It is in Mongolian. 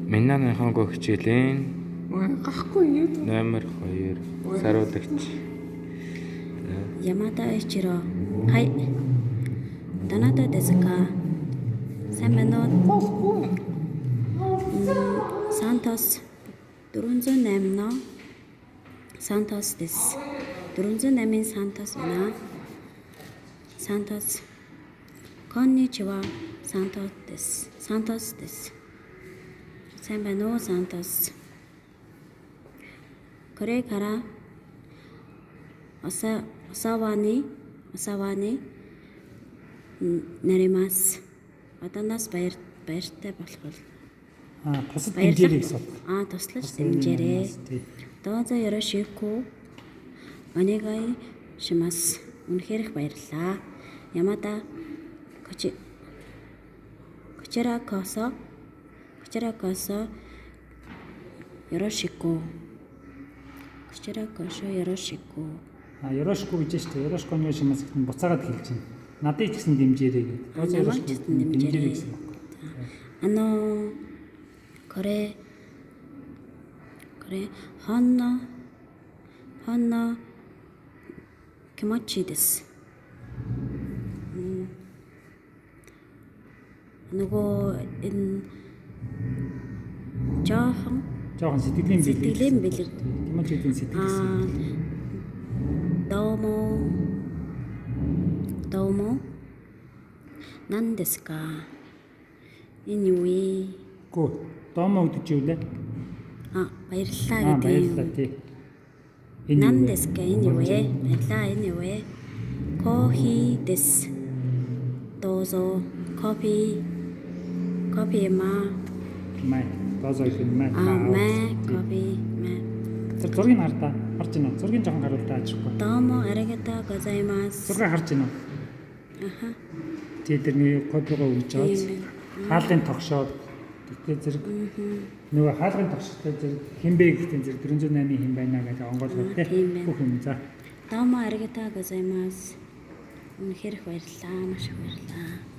Минаныхонго хичээлийн Гахгүй юу? номер 2 саруулагч. Ямада Ичиро. Хай. Таната desu ka? Сайн байна уу? Сантос 408 но Сантос desu. 408-ийн Сантос байна. Сантос. Конничива. Сантос desu. Сантос desu. Сайн байна уу, Сантос? これからお沢になります。Одооноос баяртай болох бол тусад дэмжээрэй гэсэн. Туслаж дэмжээрэй. Доозо ёрошику. Онегай шимас. Үнэхээр их баярлалаа. Ямада Кочеракосо ёрошику. Кочеракосо ёрошику. Ёрошику гэж шүү дээ. Ёрошиконы шимас гэдэг нь буцаагаад хэлж байна. Надад ч гэсэн дэмжээрэй гэдэг. Доозо ёрошику дэмжээрэй гэсэн байна. これほんの気持ちいいです。Нөгөө энэ жоохон сэтгэлийн бэлэг. Кимочидын сэтгэл. Доумо нан desu ka? Энэ юу вэ? Гүү. Домо гэдэг юу вэ? Баярлалаа гэдэг. Нан desu ka? Энэ юу вэ? Баярлалаа энэ юу вэ? Кофе desu. Доозо кофе Май. Доозо их май. Кофе. Тэр зургийг харж байна. Зургийг жоохон харуултаа ажихгүй. Домо аригата гозаимас. Зургийг харж байна. Тэрний кодгоо өгч байгаа. Хаалгын тогшоод тэгтээ зэрэг нөгөө хаалгын тогшолтой зэрэг хинбэ гэхдээ зэрэг 408-ийн хин байна гэдэг онгойлгоо те бүх юм за. Домо аригата гозаимас. Үнэхээр их баярлалаа. Маш их баярлалаа.